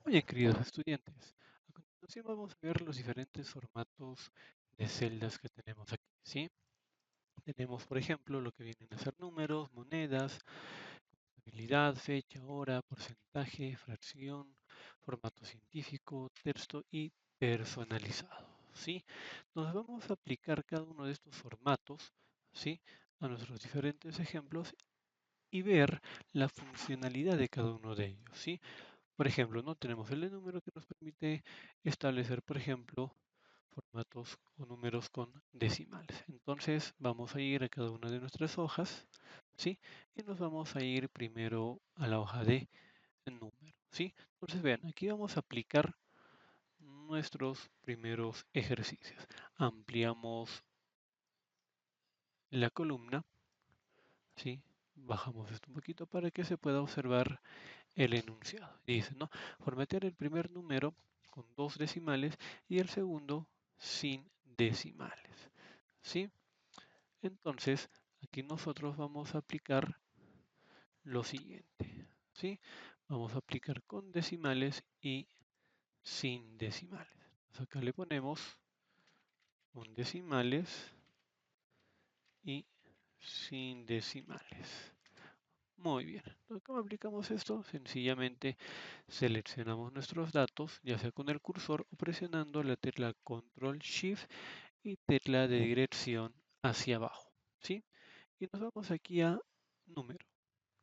Oye, queridos estudiantes, a continuación vamos a ver los diferentes formatos de celdas que tenemos aquí, ¿sí? Tenemos, por ejemplo, lo que vienen a ser números, monedas, habilidad, fecha, hora, porcentaje, fracción, formato científico, texto y personalizado, ¿sí? Nos vamos a aplicar cada uno de estos formatos, ¿sí? A nuestros diferentes ejemplos y ver la funcionalidad de cada uno de ellos, ¿sí? Por ejemplo, no tenemos el de número que nos permite establecer, por ejemplo, formatos o números con decimales. Entonces vamos a ir a cada una de nuestras hojas, ¿sí? Y nos vamos a ir primero a la hoja de número, ¿sí? Entonces vean, aquí vamos a aplicar nuestros primeros ejercicios. Ampliamos la columna, ¿sí? Bajamos esto un poquito para que se pueda observar el enunciado. Dice, ¿no? Formatear el primer número con dos decimales y el segundo sin decimales. ¿Sí? Entonces, aquí nosotros vamos a aplicar lo siguiente. ¿Sí? Vamos a aplicar con decimales y sin decimales. Entonces acá le ponemos con decimales y sin decimales. Muy bien. Entonces, ¿cómo aplicamos esto? Sencillamente seleccionamos nuestros datos, ya sea con el cursor o presionando la tecla Control Shift y tecla de dirección hacia abajo, ¿sí? Y nos vamos aquí a número,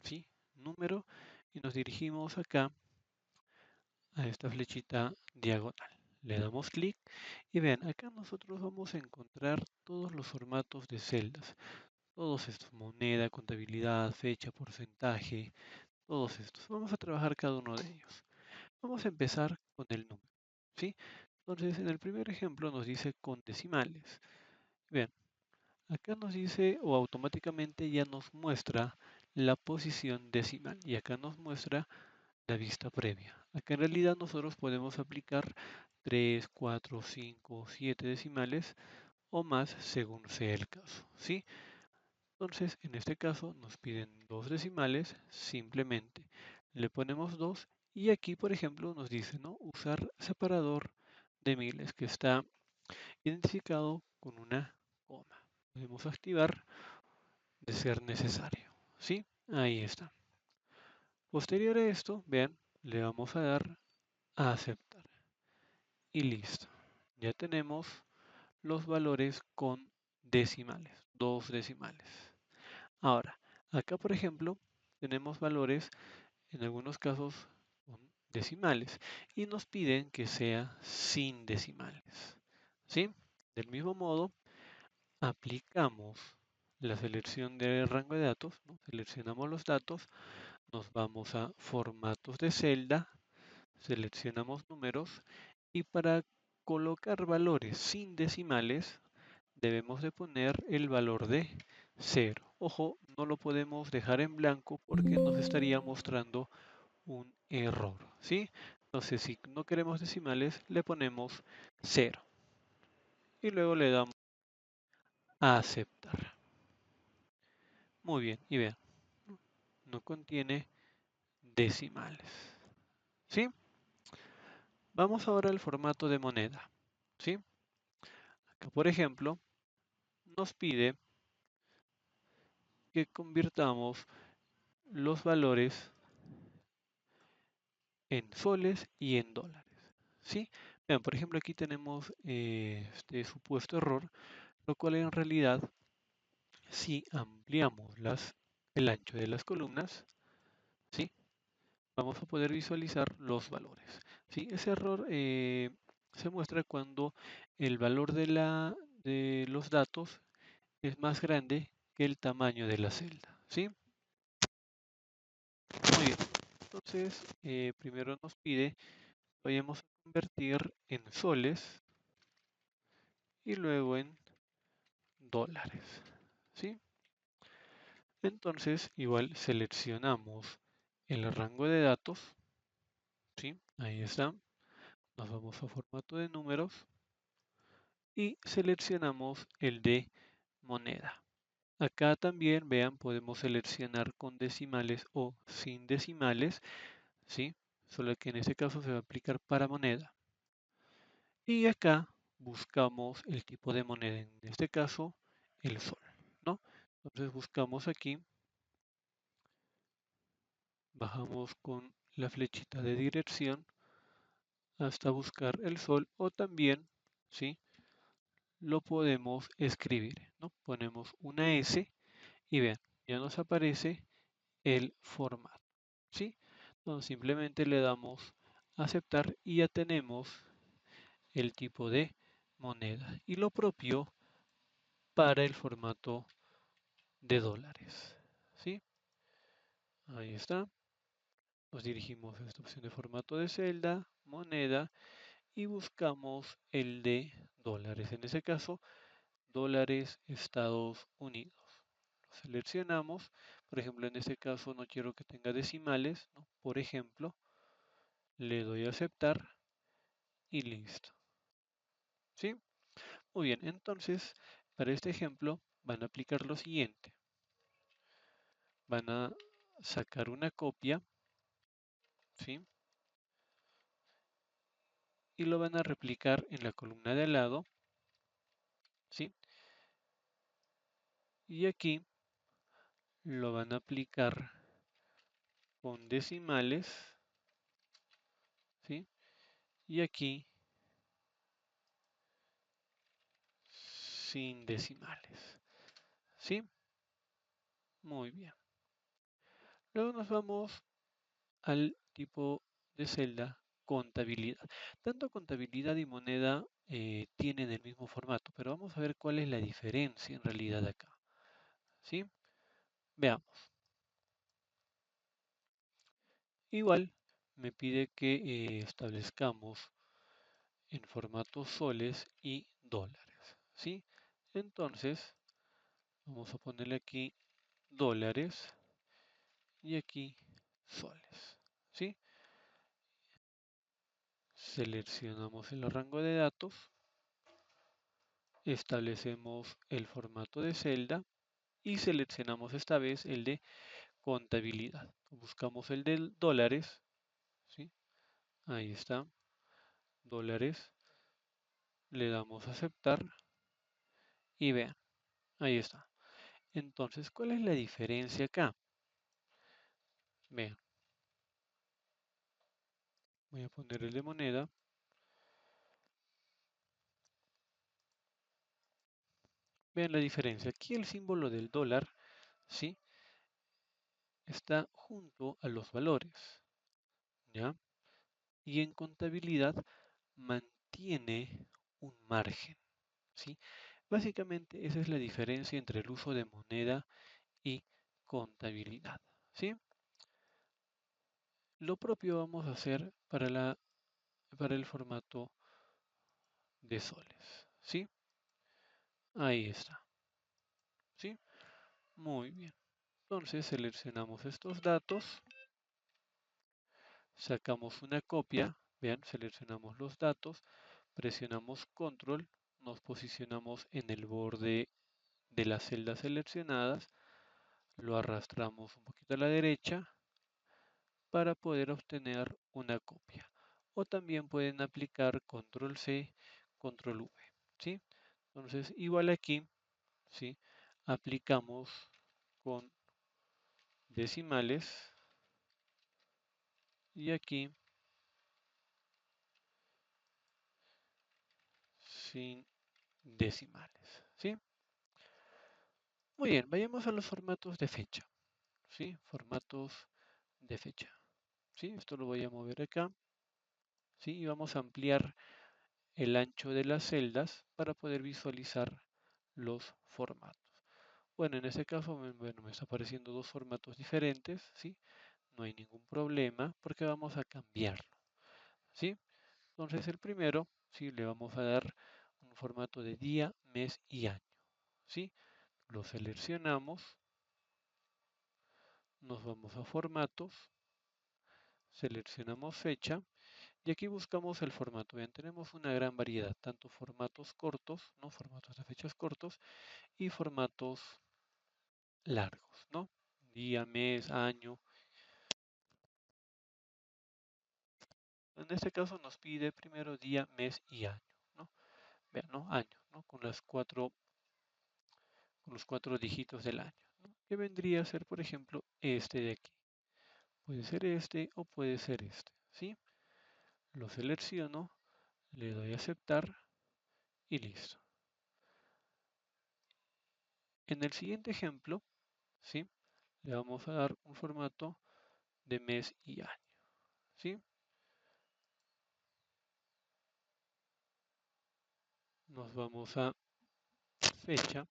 ¿sí? Número y nos dirigimos acá a esta flechita diagonal. Le damos clic y vean, acá nosotros vamos a encontrar todos los formatos de celdas. Todos estos, moneda, contabilidad, fecha, porcentaje, todos estos. Vamos a trabajar cada uno de ellos. Vamos a empezar con el número, ¿sí? Entonces, en el primer ejemplo nos dice con decimales. Vean, acá nos dice o automáticamente ya nos muestra la posición decimal y acá nos muestra la vista previa. Acá en realidad nosotros podemos aplicar 3, 4, 5, 7 decimales o más según sea el caso, ¿sí? Entonces, en este caso nos piden dos decimales, simplemente le ponemos 2 y aquí, por ejemplo, nos dice, ¿no? Usar separador de miles que está identificado con una coma. Podemos activar de ser necesario, ¿sí? Ahí está. Posterior a esto, vean, le vamos a dar a aceptar y listo. Ya tenemos los valores con decimales, dos decimales. Ahora, acá por ejemplo, tenemos valores en algunos casos con decimales y nos piden que sea sin decimales. ¿Sí? Del mismo modo, aplicamos la selección del rango de datos, ¿no? Seleccionamos los datos, nos vamos a formatos de celda, seleccionamos números y para colocar valores sin decimales debemos de poner el valor de 0. Ojo, no lo podemos dejar en blanco porque nos estaría mostrando un error, ¿sí? Entonces, si no queremos decimales, le ponemos 0 y luego le damos a aceptar. Muy bien, y vean, no contiene decimales, ¿sí? Vamos ahora al formato de moneda, ¿sí? Acá, por ejemplo, nos pide que convirtamos los valores en soles y en dólares, ¿sí? Vean, por ejemplo, aquí tenemos este supuesto error, lo cual en realidad, si ampliamos el ancho de las columnas, ¿sí? Vamos a poder visualizar los valores, ¿sí? Ese error se muestra cuando el valor de los datos es más grande que el tamaño de la celda, ¿sí? Muy bien. Entonces, primero nos pide vayamos a convertir en soles y luego en dólares, ¿sí? Entonces, igual seleccionamos el rango de datos, ¿sí? Ahí está. Nos vamos a formato de números y seleccionamos el de moneda. Acá también, vean, podemos seleccionar con decimales o sin decimales, ¿sí? solo que en este caso se va a aplicar para moneda. Y acá buscamos el tipo de moneda, en este caso el sol, ¿no? Entonces buscamos aquí, bajamos con la flechita de dirección hasta buscar el sol o también, ¿sí? Lo podemos escribir, ¿no? Ponemos una S y vean, ya nos aparece el formato, ¿sí? Entonces simplemente le damos aceptar y ya tenemos el tipo de moneda y lo propio para el formato de dólares, ¿sí? Ahí está. Nos dirigimos a esta opción de formato de celda, moneda y buscamos el de dólares. En ese caso, dólares Estados Unidos. Lo seleccionamos. Por ejemplo, en este caso no quiero que tenga decimales, ¿no? Por ejemplo, le doy a aceptar y listo. ¿Sí? Muy bien, entonces, para este ejemplo van a aplicar lo siguiente. Van a sacar una copia, ¿sí? Y lo van a replicar en la columna de al lado, ¿sí? Y aquí lo van a aplicar con decimales, ¿sí? Y aquí sin decimales, ¿sí? Muy bien. Luego nos vamos al tipo de celda contabilidad. Tanto contabilidad y moneda tienen el mismo formato, pero vamos a ver cuál es la diferencia en realidad acá, ¿sí? Veamos. Igual me pide que establezcamos en formato soles y dólares, ¿sí? Entonces, vamos a ponerle aquí dólares y aquí soles, ¿sí? Seleccionamos el rango de datos, establecemos el formato de celda y seleccionamos esta vez el de contabilidad. Buscamos el de dólares, ¿sí? Ahí está, dólares, le damos a aceptar y vean, ahí está. Entonces, ¿cuál es la diferencia acá? Vean, voy a poner el de moneda. Vean la diferencia. Aquí el símbolo del dólar, ¿sí? Está junto a los valores, ¿ya? Y en contabilidad mantiene un margen, ¿sí? Básicamente esa es la diferencia entre el uso de moneda y contabilidad, ¿sí? Lo propio vamos a hacer para el formato de soles, ¿sí? Ahí está, ¿sí? Muy bien. Entonces seleccionamos estos datos, sacamos una copia, vean, seleccionamos los datos, presionamos control, nos posicionamos en el borde de las celdas seleccionadas, lo arrastramos un poquito a la derecha para poder obtener una copia. O también pueden aplicar control C, control V, ¿sí? Entonces, igual aquí, ¿sí? Aplicamos con decimales y aquí sin decimales, ¿sí? Muy bien, vayamos a los formatos de fecha, ¿sí? Formatos de fecha, ¿sí? Esto lo voy a mover acá, ¿sí? Y vamos a ampliar el ancho de las celdas para poder visualizar los formatos. Bueno, en este caso, bueno, me está apareciendo dos formatos diferentes, ¿sí? No hay ningún problema porque vamos a cambiarlo, ¿sí? Entonces el primero, ¿sí? Le vamos a dar un formato de día, mes y año, ¿sí? Lo seleccionamos, nos vamos a formatos, seleccionamos fecha y aquí buscamos el formato. Bien, tenemos una gran variedad, tanto formatos cortos, ¿no? Formatos de fechas cortos y formatos largos, ¿no? Día, mes, año. En este caso nos pide primero día, mes y año, ¿no? Vean, ¿no? Año, ¿no? Con los cuatro dígitos del año, ¿no? Que vendría a ser, por ejemplo, este de aquí. Puede ser este o puede ser este, ¿sí? Lo selecciono, le doy a aceptar y listo. En el siguiente ejemplo, ¿sí? Le vamos a dar un formato de mes y año, ¿sí? Nos vamos a fecha.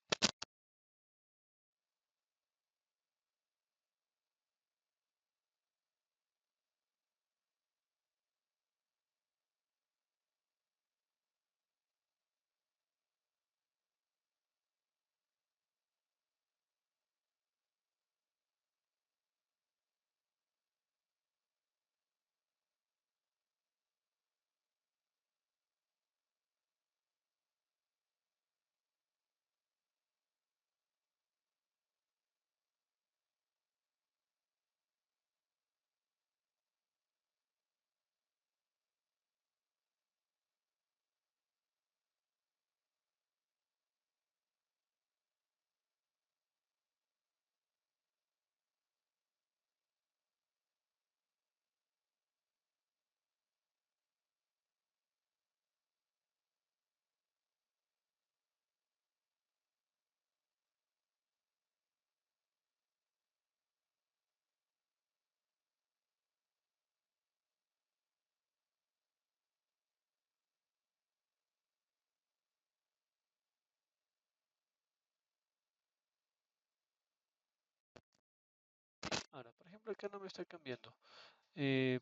Ahora, por ejemplo, acá no me está cambiando.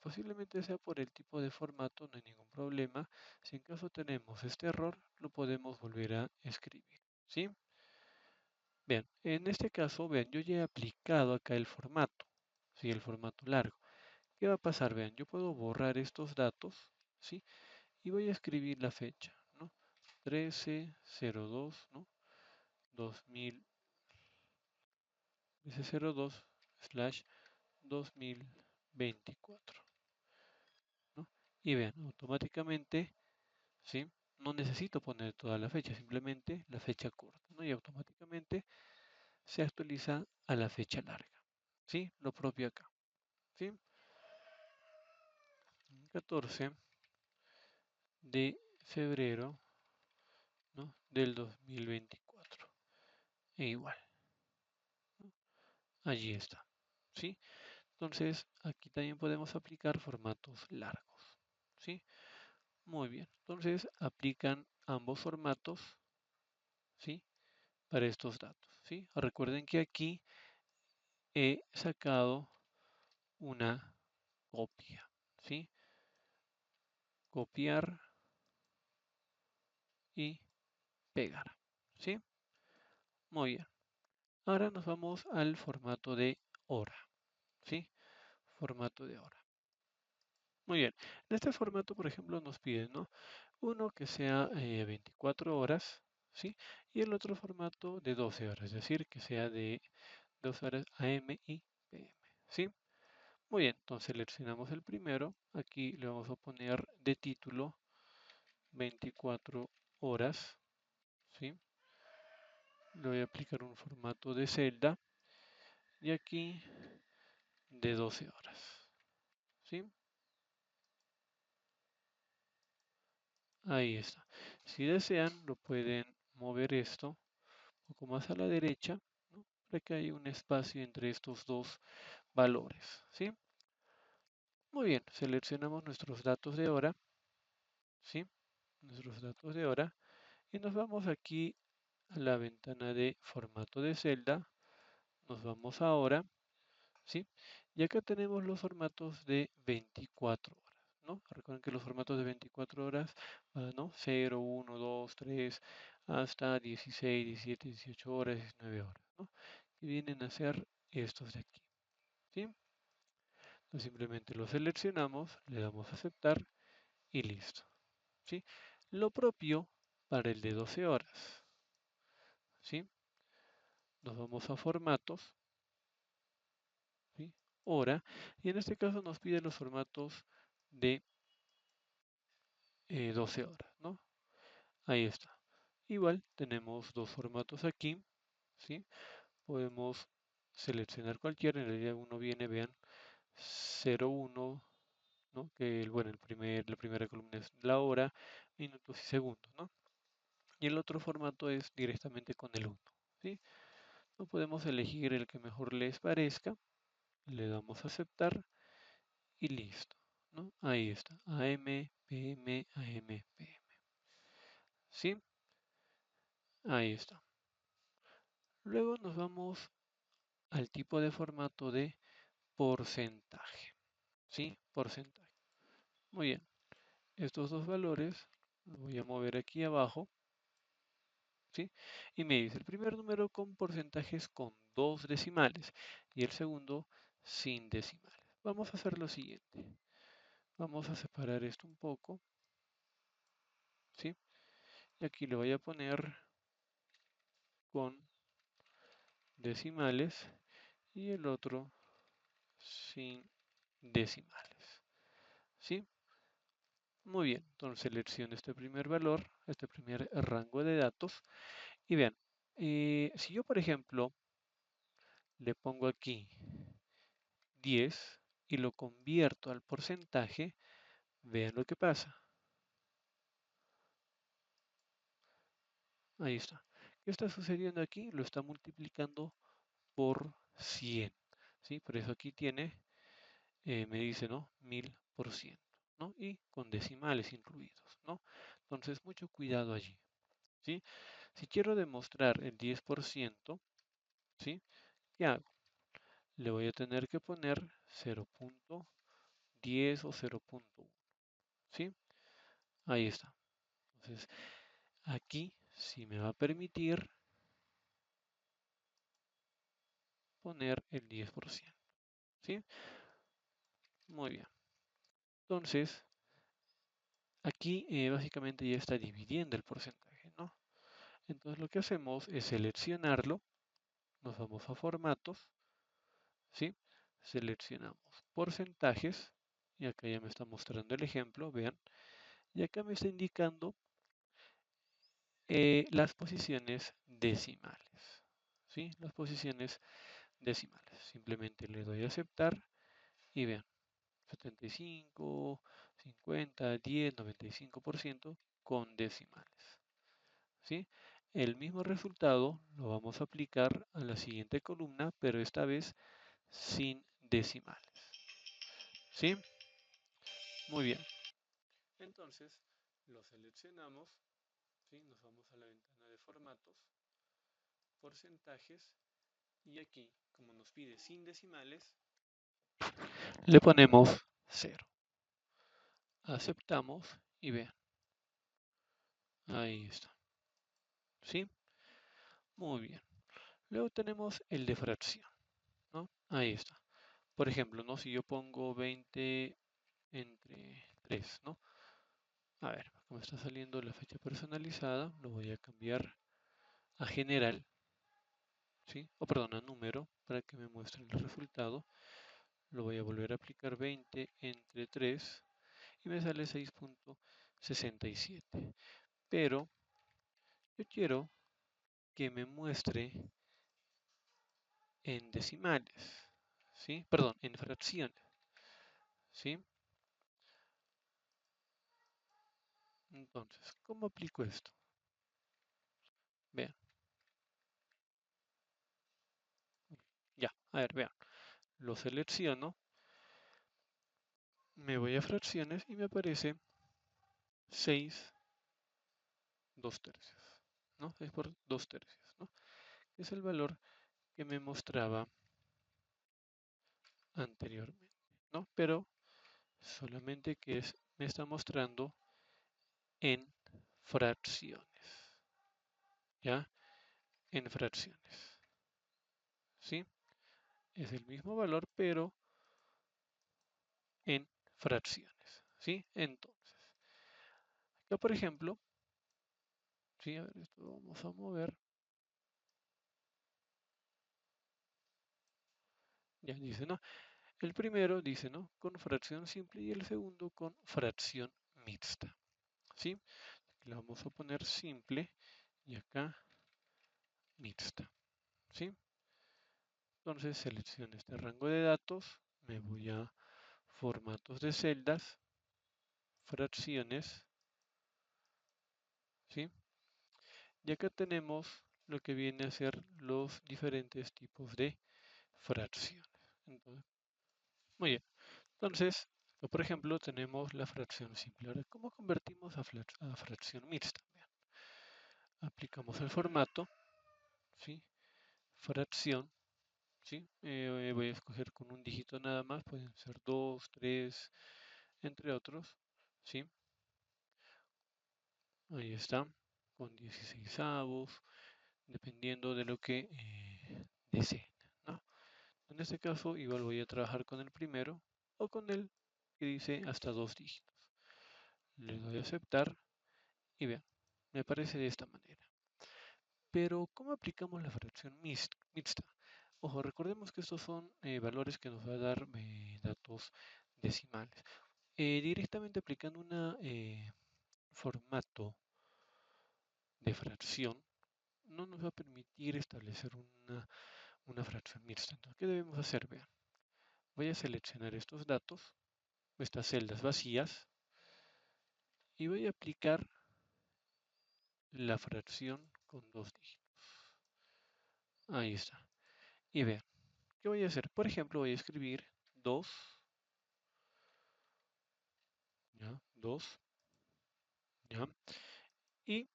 Posiblemente sea por el tipo de formato, no hay ningún problema. Si en caso tenemos este error, lo podemos volver a escribir, ¿sí? Bien, en este caso, vean, yo ya he aplicado acá el formato, ¿sí? El formato largo. ¿Qué va a pasar? Vean, yo puedo borrar estos datos, ¿sí? Y voy a escribir la fecha, ¿no? 1302, ¿no? 2000, 1302 slash 2024, ¿no? Y vean, automáticamente, ¿sí? No necesito poner toda la fecha, simplemente la fecha corta, ¿no? Y automáticamente se actualiza a la fecha larga, ¿sí? Lo propio acá, ¿sí? 14 de febrero, ¿no? Del 2024. E igual, ¿no? Allí está, ¿sí? Entonces, aquí también podemos aplicar formatos largos, ¿sí? Muy bien. Entonces, aplican ambos formatos, ¿sí? Para estos datos, ¿sí? Recuerden que aquí he sacado una copia, ¿sí? Copiar y pegar, ¿sí? Muy bien. Ahora nos vamos al formato de hora, ¿sí? Formato de hora. Muy bien. En este formato, por ejemplo, nos piden, ¿no? Uno que sea 24 horas, ¿sí? Y el otro formato de 12 horas, es decir, que sea de 2 horas AM y PM, ¿sí? Muy bien, entonces seleccionamos el primero. Aquí le vamos a poner de título 24 horas, ¿sí? Le voy a aplicar un formato de celda y aquí de 12 horas, ¿sí? Ahí está. Si desean, lo pueden mover esto un poco más a la derecha, ¿no? Para que haya un espacio entre estos dos valores, ¿sí? Muy bien, seleccionamos nuestros datos de hora, ¿sí? Nuestros datos de hora y nos vamos aquí a la ventana de formato de celda, nos vamos ahora, ¿sí? Y acá tenemos los formatos de 24 horas, ¿no? Recuerden que los formatos de 24 horas van, ¿no? 0, 1, 2, 3, hasta 16, 17, 18 horas, 19 horas, ¿no? Que vienen a ser estos de aquí, ¿sí? Entonces simplemente lo seleccionamos, le damos a aceptar y listo, ¿sí? Lo propio para el de 12 horas, ¿sí? Nos vamos a formatos, ¿sí? Hora, y en este caso nos pide los formatos de 12 horas, ¿no? Ahí está. Igual tenemos dos formatos aquí, ¿sí? Podemos seleccionar cualquiera, en realidad uno viene, vean, 01, ¿no? Que bueno, la primera columna es la hora, minutos y segundos, ¿no? Y el otro formato es directamente con el 1, ¿sí? No podemos elegir el que mejor les parezca, le damos a aceptar y listo, ¿no? Ahí está, AM, PM, AM, PM, ¿sí? Ahí está. Luego nos vamos al tipo de formato de porcentaje, ¿sí? Porcentaje. Muy bien. Estos dos valores los voy a mover aquí abajo, ¿sí? Y me dice el primer número con porcentajes con dos decimales y el segundo sin decimales. Vamos a hacer lo siguiente. Vamos a separar esto un poco, ¿sí? Y aquí le voy a poner con decimales y el otro sin decimales, ¿sí? Muy bien, entonces selecciono este primer valor, este primer rango de datos y vean, si yo por ejemplo le pongo aquí 10 y lo convierto al porcentaje, vean lo que pasa. Ahí está. ¿Qué está sucediendo aquí? Lo está multiplicando por 100, ¿sí? Por eso aquí tiene, me dice, ¿no? 1000%, ¿no? Y con decimales incluidos, ¿no? Entonces, mucho cuidado allí, ¿sí? Si quiero demostrar el 10%, ¿sí? ¿Qué hago? Le voy a tener que poner 0.10 o 0.1, ¿sí? Ahí está. Entonces, aquí sí me va a permitir poner el 10%, ¿sí? Muy bien. Entonces, aquí básicamente ya está dividiendo el porcentaje, ¿no? Entonces, lo que hacemos es seleccionarlo, nos vamos a formatos, ¿sí? Seleccionamos porcentajes, y acá ya me está mostrando el ejemplo, vean, y acá me está indicando las posiciones decimales, ¿sí? Las posiciones decimales. Simplemente le doy a aceptar y vean, 75, 50, 10, 95% con decimales, ¿sí? El mismo resultado lo vamos a aplicar a la siguiente columna, pero esta vez sin decimales, ¿sí? Muy bien. Entonces, lo seleccionamos, ¿sí? Nos vamos a la ventana de formatos, porcentajes, y aquí, como nos pide sin decimales, le ponemos 0. Aceptamos y vean, ahí está, ¿sí? Muy bien. Luego tenemos el de fracción, ¿no? Ahí está. Por ejemplo, ¿no? Si yo pongo 20 entre 3, ¿no? A ver, como está saliendo la fecha personalizada, lo voy a cambiar a general, ¿sí? O perdón, a número, para que me muestre el resultado. Lo voy a volver a aplicar 20 entre 3 y me sale 6.67. Pero yo quiero que me muestre en decimales, ¿sí? Perdón, en fracciones, ¿sí? Entonces, ¿cómo aplico esto? Vean, ya, a ver, vean. Lo selecciono, me voy a fracciones y me aparece 6, 2 tercios, ¿no? 6 por 2 tercios, ¿no? Es el valor que me mostraba anteriormente, ¿no? Pero solamente que me está mostrando en fracciones, ¿ya? En fracciones, ¿sí? Es el mismo valor, pero en fracciones, ¿sí? Entonces, acá por ejemplo, ¿sí? A ver, esto lo vamos a mover. Ya dice, ¿no? El primero dice, ¿no? Con fracción simple y el segundo con fracción mixta, ¿sí? Le vamos a poner simple y acá mixta, ¿sí? Entonces selecciono este rango de datos, me voy a formatos de celdas, fracciones, ¿sí? Y acá tenemos lo que viene a ser los diferentes tipos de fracciones. Entonces, muy bien. Entonces, por ejemplo, tenemos la fracción simple. Ahora, ¿cómo convertimos a fracción mixta? Vean, aplicamos el formato, ¿sí? Fracción, ¿sí? Voy a escoger con un dígito nada más, pueden ser 2, 3, entre otros, ¿sí? Ahí está, con 16 avos, dependiendo de lo que deseen, ¿no? En este caso, igual voy a trabajar con el primero o con el que dice hasta 2 dígitos. Le doy a aceptar y vean, me aparece de esta manera. Pero, ¿cómo aplicamos la fracción mixta? Ojo, recordemos que estos son valores que nos va a dar datos decimales. Directamente aplicando un formato de fracción no nos va a permitir establecer una fracción mixta. Entonces, ¿qué debemos hacer? Vean, voy a seleccionar estos datos, estas celdas vacías, y voy a aplicar la fracción con 2 dígitos. Ahí está. Y vean, ¿qué voy a hacer? Por ejemplo, voy a escribir 2, ¿ya? 2, ¿ya? Y,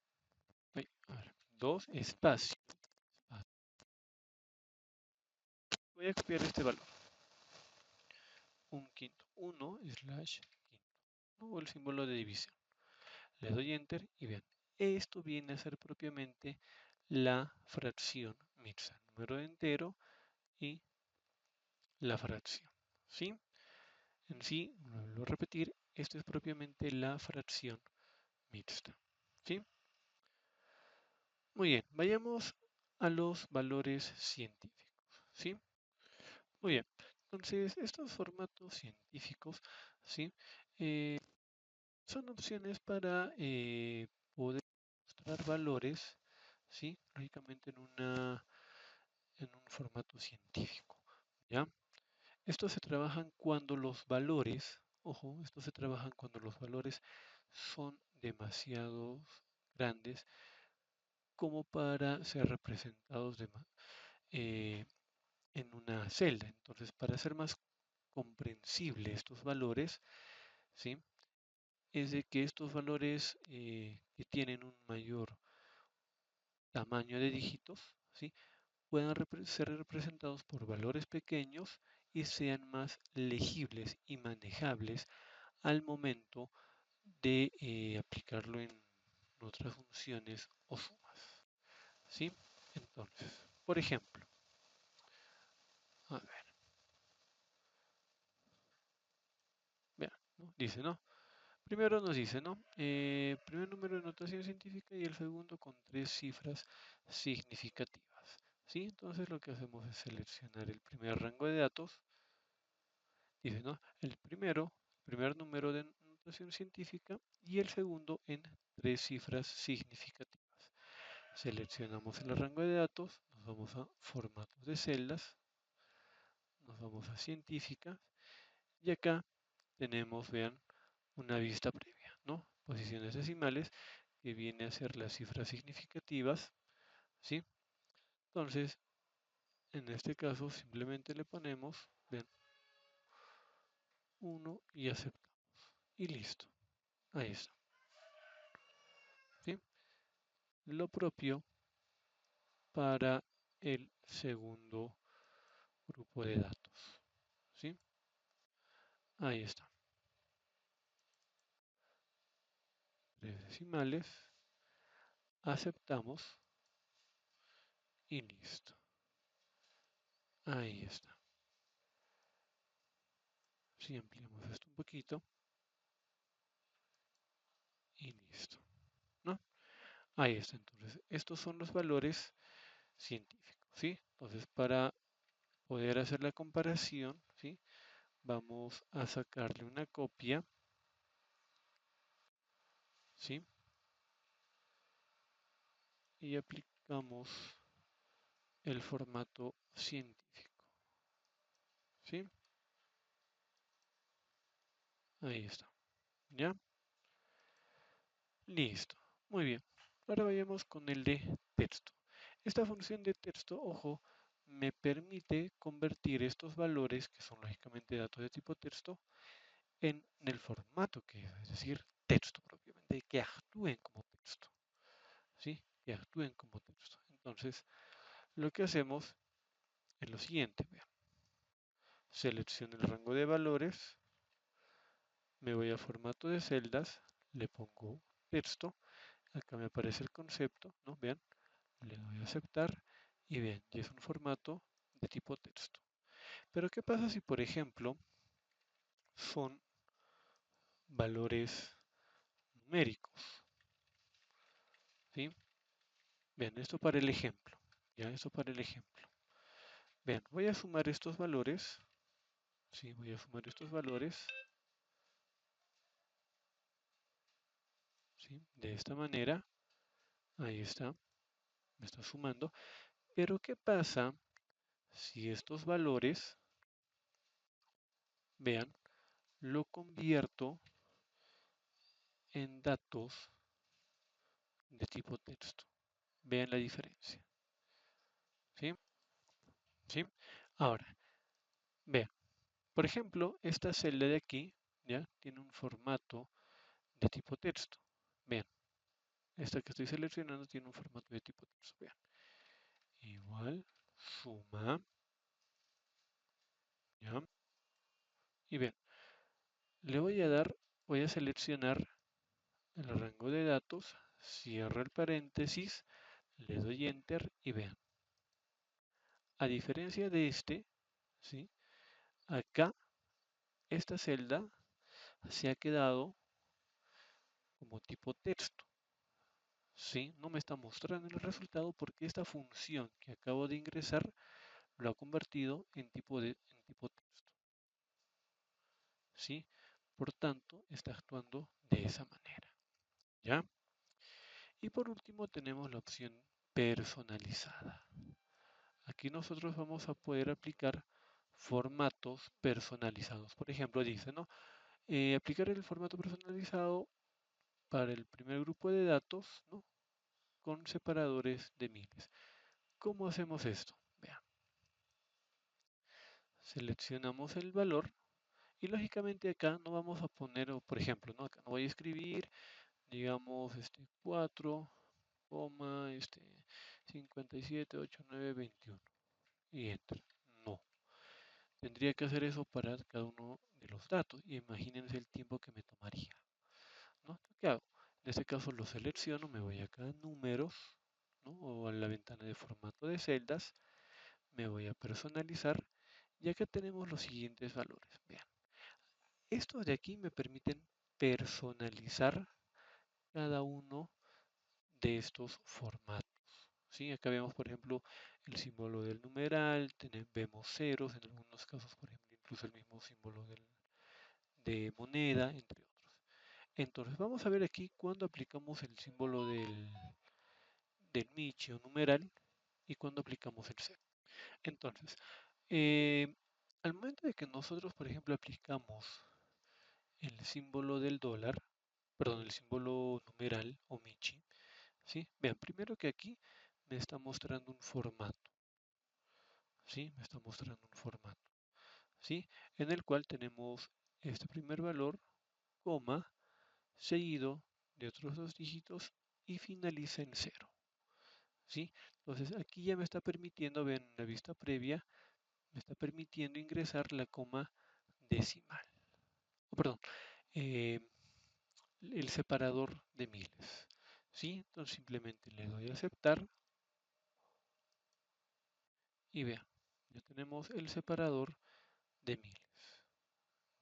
a ver, 2 espacio. Voy a copiar este valor, un quinto, 1 slash quinto, ¿no? O el símbolo de división. Le doy enter y vean, esto viene a ser propiamente la fracción mixta, número entero y la fracción, ¿sí? En sí, vuelvo a repetir, esto es propiamente la fracción mixta, ¿sí? Muy bien, vayamos a los valores científicos, ¿sí? Muy bien, entonces estos formatos científicos, ¿sí? Eh, son opciones para poder mostrar valores, ¿sí? Lógicamente en un formato científico, ¿ya? Estos se trabajan cuando los valores, ojo, estos se trabajan cuando los valores son demasiado grandes como para ser representados eh, en una celda. Entonces, para hacer más comprensible estos valores, ¿sí? Es de que estos valores que tienen un mayor tamaño de dígitos, ¿sí? Puedan ser representados por valores pequeños y sean más legibles y manejables al momento de aplicarlo en otras funciones o sumas, ¿sí? Entonces, por ejemplo, a ver, vean, ¿no? Dice, ¿no? Primero nos dice, ¿no? Primer número de notación científica y el segundo con 3 cifras significativas, ¿sí? Entonces lo que hacemos es seleccionar el primer rango de datos. Dice, ¿no? El primer número de notación científica y el segundo en 3 cifras significativas. Seleccionamos el rango de datos, nos vamos a formatos de celdas, nos vamos a científicas y acá tenemos, vean, una vista previa, ¿no? Posiciones decimales que viene a ser las cifras significativas, ¿sí? Entonces, en este caso simplemente le ponemos, vean, 1 y aceptamos. Y listo. Ahí está. ¿Sí? Lo propio para el segundo grupo de datos. ¿Sí? Ahí está. 3 decimales. Aceptamos y listo. Ahí está. Si ampliamos esto un poquito y listo. ¿No? Ahí está. Entonces, estos son los valores científicos. ¿Sí? Entonces, para poder hacer la comparación, ¿sí? Vamos a sacarle una copia, ¿sí? Y aplicamos el formato científico, ¿sí? Ahí está, ¿ya? Listo, muy bien. Ahora vayamos con el de texto. Esta función de texto, ojo, me permite convertir estos valores, que son lógicamente datos de tipo texto, en el formato que es decir, texto propiamente, que actúen como texto, ¿sí? Que actúen como texto. Entonces, lo que hacemos es lo siguiente, vean. Selecciono el rango de valores, me voy a formato de celdas, le pongo texto, acá me aparece el concepto, ¿no? Vean, le doy a aceptar y vean, ya es un formato de tipo texto. Pero ¿qué pasa si, por ejemplo, son valores numéricos? ¿Sí? Vean, esto para el ejemplo. Ya, esto para el ejemplo. Vean, voy a sumar estos valores. Sí, voy a sumar estos valores. ¿Sí? De esta manera. Ahí está. Me está sumando. Pero ¿qué pasa si estos valores, vean, lo convierto en datos de tipo texto? Vean la diferencia. ¿Sí? ¿Sí? Ahora, vean. Por ejemplo, esta celda de aquí, ¿ya? Tiene un formato de tipo texto. Vean, esta que estoy seleccionando tiene un formato de tipo texto. Vean, igual, suma, ¿ya? Y vean, le voy a seleccionar el rango de datos, cierro el paréntesis, le doy Enter y vean. A diferencia de este, ¿sí? Acá, esta celda se ha quedado como tipo texto. ¿Sí? No me está mostrando el resultado porque esta función que acabo de ingresar lo ha convertido en tipo texto. ¿Sí? Por tanto, está actuando de esa manera. ¿Ya? Y por último tenemos la opción personalizada. Aquí nosotros vamos a poder aplicar formatos personalizados. Por ejemplo, dice, ¿no? Aplicar el formato personalizado para el primer grupo de datos, ¿no? Con separadores de miles. ¿Cómo hacemos esto? Vean. Seleccionamos el valor y lógicamente acá no vamos a poner, por ejemplo, ¿no? Acá no voy a escribir, digamos, 4, 57, 8, 9, 21 y enter. No, tendría que hacer eso para cada uno de los datos y imagínense el tiempo que me tomaría, ¿no? ¿Qué hago? En este caso lo selecciono, me voy acá a números, ¿no? O a la ventana de formato de celdas, me voy a personalizar y acá tenemos los siguientes valores. Vean, estos de aquí me permiten personalizar cada uno de estos formatos. ¿Sí? Acá vemos, por ejemplo, el símbolo del numeral, vemos ceros, en algunos casos, por ejemplo, incluso el mismo símbolo de moneda, entre otros. Entonces, vamos a ver aquí cuando aplicamos el símbolo del Michi o numeral y cuando aplicamos el cero. Entonces, eh, al momento de que nosotros, por ejemplo, aplicamos el símbolo del dólar, perdón, el símbolo numeral o Michi, ¿sí? Vean, primero que aquí me está mostrando un formato, ¿sí? Me está mostrando un formato, ¿sí? En el cual tenemos este primer valor, coma, seguido de otros dos dígitos y finaliza en cero, ¿sí? Entonces aquí ya me está permitiendo, vean, en la vista previa, me está permitiendo ingresar la coma decimal, oh, perdón, eh, el separador de miles, ¿sí? Entonces simplemente le doy a aceptar y vean, ya tenemos el separador de miles,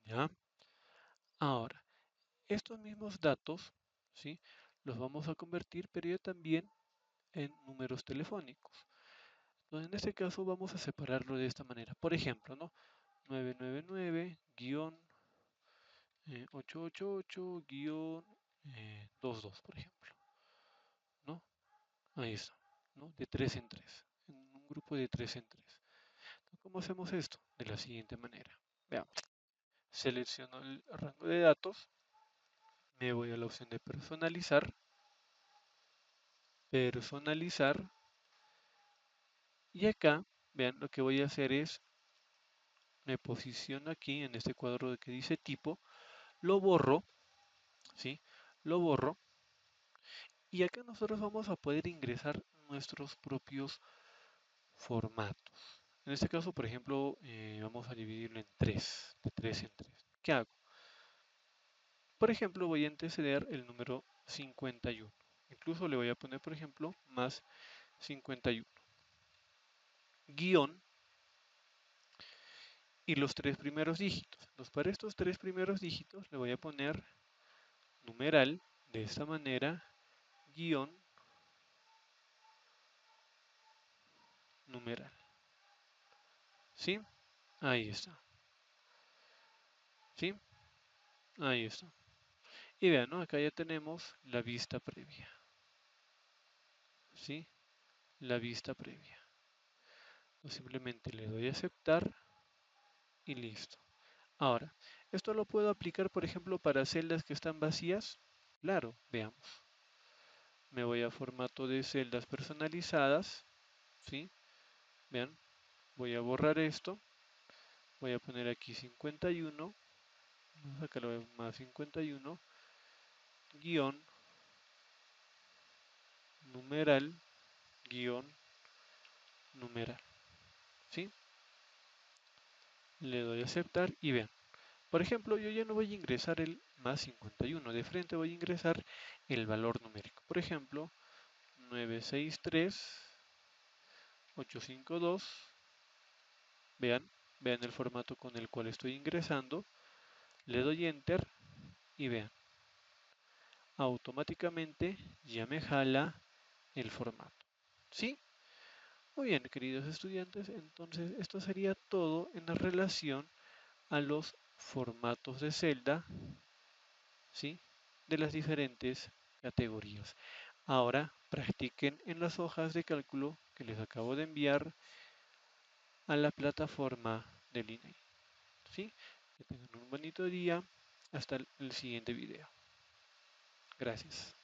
¿ya? Ahora, estos mismos datos, ¿sí? Los vamos a convertir, pero ya también en números telefónicos. Entonces, en este caso vamos a separarlo de esta manera. Por ejemplo, ¿no? 999-888- 2, 2, por ejemplo, ¿no? Ahí está, ¿no? De 3 en 3, en un grupo de 3 en 3. ¿Cómo hacemos esto? De la siguiente manera. Veamos. Selecciono el rango de datos, me voy a la opción de personalizar, personalizar, y acá, vean, lo que voy a hacer es, me posiciono aquí en este cuadro que dice tipo, lo borro, ¿sí? Lo borro, y acá nosotros vamos a poder ingresar nuestros propios formatos. En este caso, por ejemplo, vamos a dividirlo en 3, de 3 en 3. ¿Qué hago? Por ejemplo, voy a anteceder el número 51. Incluso le voy a poner, por ejemplo, más 51. Guión y los 3 primeros dígitos. Entonces, para estos 3 primeros dígitos le voy a poner numeral de esta manera, guión, numeral. ¿Sí? Ahí está. ¿Sí? Ahí está. Y vean, ¿no? Acá ya tenemos la vista previa. ¿Sí? La vista previa. Entonces, simplemente le doy a aceptar y listo. Ahora, ¿esto lo puedo aplicar, por ejemplo, para celdas que están vacías? Claro, veamos. Me voy a formato de celdas personalizadas, ¿sí? Vean, voy a borrar esto, voy a poner aquí 51, acá lo veo más 51, guión, numeral, guión, numeral, ¿sí? Le doy a aceptar y vean. Por ejemplo, yo ya no voy a ingresar el más 51, de frente voy a ingresar el valor numérico. Por ejemplo, 963-852. Vean, vean el formato con el cual estoy ingresando. Le doy Enter y vean, automáticamente ya me jala el formato. ¿Sí? Muy bien, queridos estudiantes, entonces esto sería todo en relación a los formatos de celda, ¿sí? De las diferentes categorías. Ahora practiquen en las hojas de cálculo que les acabo de enviar a la plataforma del INEI. ¿Sí? Que tengan un bonito día. Hasta el siguiente video. Gracias.